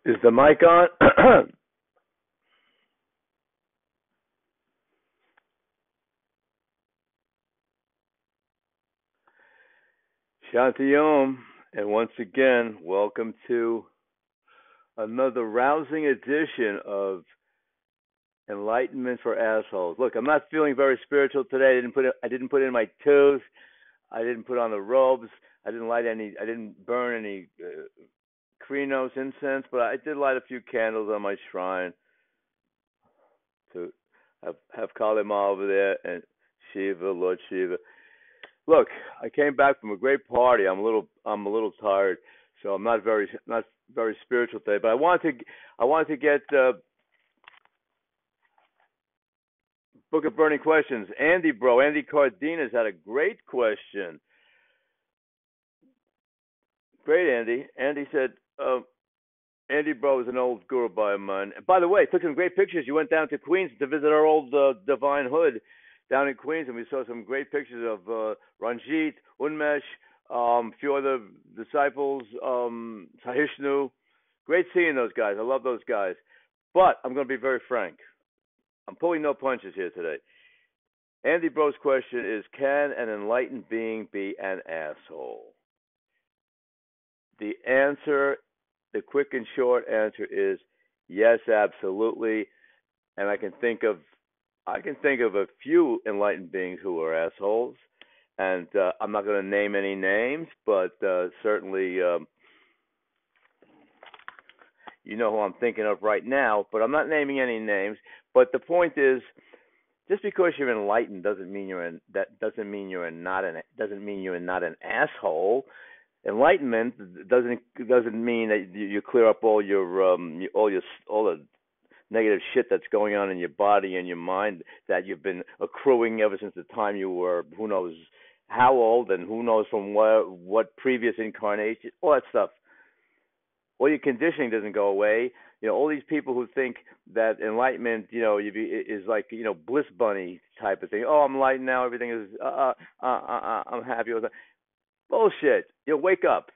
Is the mic on? Shanti Om, and once again, welcome to another rousing edition of Enlightenment for Assholes. Look, I'm not feeling very spiritual today. I didn't put in my toes. I didn't put on the robes. I didn't burn any Krinos incense, but I did light a few candles on my shrine to have Kali Ma over there and Shiva, Lord Shiva. Look, I came back from a great party. I'm a little tired, so I'm not very spiritual today. But I wanted to get Book of Burning Questions. Andy Cardenas had a great question. Great, Andy. Andy said, Andy Bro is an old guru of mine. And by the way, took some great pictures. You went down to Queens to visit our old Divine Hood down in Queens, and we saw some great pictures of Ranjit, Unmesh, a few other disciples, Sahishnu. Great seeing those guys. I love those guys. But I'm going to be very frank. I'm pulling no punches here today. Andy Bro's question is, can an enlightened being be an asshole? The quick and short answer is yes, absolutely. And I can think of a few enlightened beings who are assholes, and I'm not going to name any names, but certainly you know who I'm thinking of right now. But I'm not naming any names. But the point is, just because you're enlightened doesn't mean you're not an asshole. Enlightenment doesn't mean that you clear up all the negative shit that's going on in your body and your mind that you've been accruing ever since the time you were who knows how old and who knows from what previous incarnation, all that stuff. All your conditioning doesn't go away. You know, all these people who think that enlightenment, is like, bliss bunny type of thing. Oh, I'm enlightened now. Everything is, I'm happy. Bullshit. Wake up.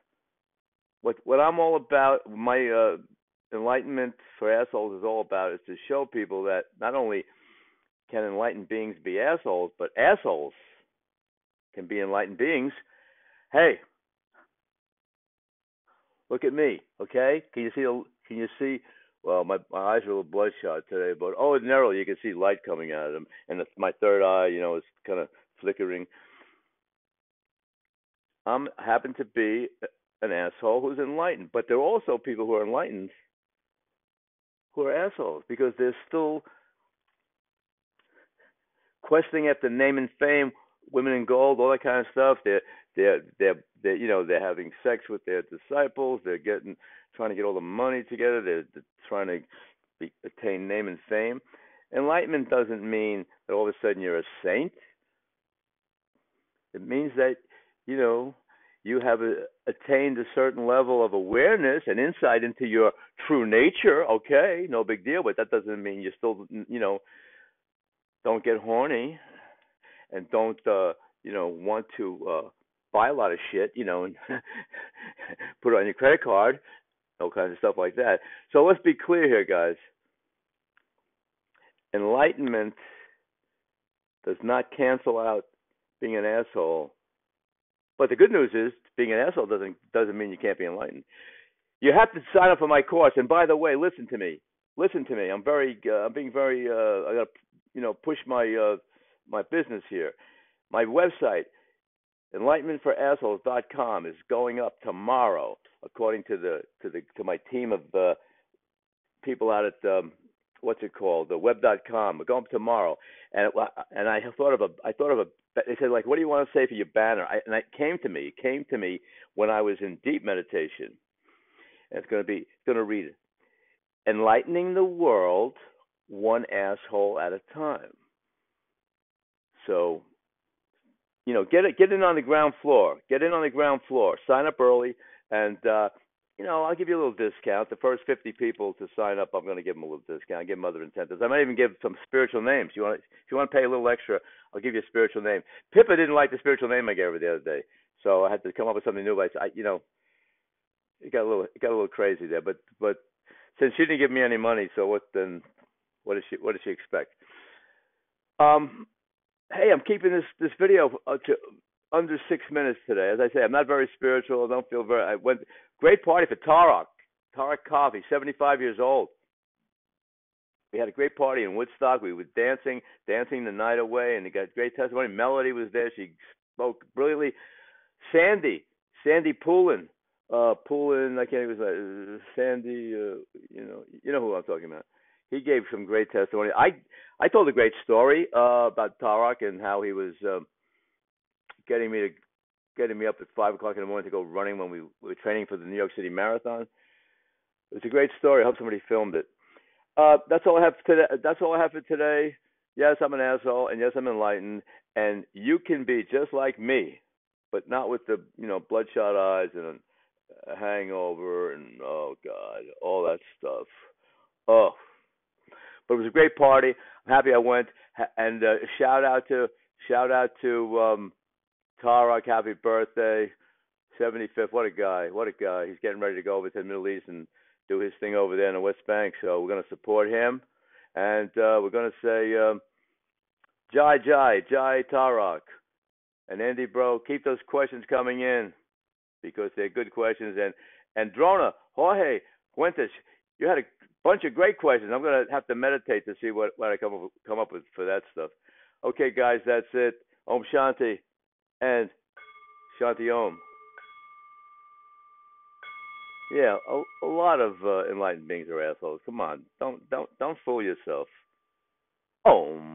What I'm all about, my enlightenment for assholes is all about, is to show people that not only can enlightened beings be assholes, but assholes can be enlightened beings. Hey, look at me, okay? Can you see? Well, my eyes are a little bloodshot today, but ordinarily you can see light coming out of them, and my third eye, is kind of flickering. I happen to be an asshole who's enlightened, but there are also people who are enlightened who are assholes because they're still questing after name and fame, women in gold, all that kind of stuff. They're having sex with their disciples. They're trying to get all the money together. They're trying to attain name and fame. Enlightenment doesn't mean that all of a sudden you're a saint. It means that you have attained a certain level of awareness and insight into your true nature. Okay, no big deal, but that doesn't mean you still don't get horny and don't want to buy a lot of shit, and put it on your credit card, all kinds of stuff like that. So let's be clear here, guys. Enlightenment does not cancel out being an asshole. But the good news is, being an asshole doesn't mean you can't be enlightened. You have to sign up for my course. And by the way, listen to me. I'm being very. I got to push my business here. My website, enlightenmentforassholes.com, is going up tomorrow, according to my team of people out at what's it called, the web.com. We're going up tomorrow, and I thought of a. They said, like, what do you want to say for your banner? And it came to me when I was in deep meditation. And it's going to read it. Enlightening the world one asshole at a time. So, get in on the ground floor. Sign up early, and I'll give you a little discount. The first 50 people to sign up, I'm going to give them a little discount. Give them other incentives. I might even give some spiritual names. If you want to pay a little extra, I'll give you a spiritual name. Pippa didn't like the spiritual name I gave her the other day, so I had to come up with something new. But it got a little crazy there. But Since she didn't give me any money, so what does she expect? Um, hey, I'm keeping this video to under 6 minutes today. As I say, I'm not very spiritual. I don't feel very. I went great party for Tarak. Tarak Coffee, 75 years old. We had a great party in Woodstock. We were dancing the night away, and he got great testimony. Melody was there. She spoke brilliantly. Sandy Poulin, I can't even say Sandy. You know who I'm talking about. He gave some great testimony. I told a great story about Tarak and how he was getting me to getting me up at 5 o'clock in the morning to go running when we were training for the New York City Marathon. It was a great story. I hope somebody filmed it. That's all I have today. That's all I have for today. Yes, I'm an asshole, and yes, I'm enlightened, and you can be just like me, but not with the bloodshot eyes and a hangover and oh god, all that stuff. Oh, but it was a great party. I'm happy I went, and shout out to Tarak. Happy birthday, 75th. What a guy! What a guy! He's getting ready to go over to the Middle East and do his thing over there in the West Bank. So we're going to support him, and we're going to say Jai Tarak, and Andy, bro, keep those questions coming in because they're good questions. And Drona, Jorge, Fuentes, you had a bunch of great questions. I'm going to have to meditate to see what I come up with for that stuff. Okay, guys, that's it. Om Shanti and Shanti Om. Yeah, a lot of enlightened beings are assholes. Come on, don't fool yourself. Om.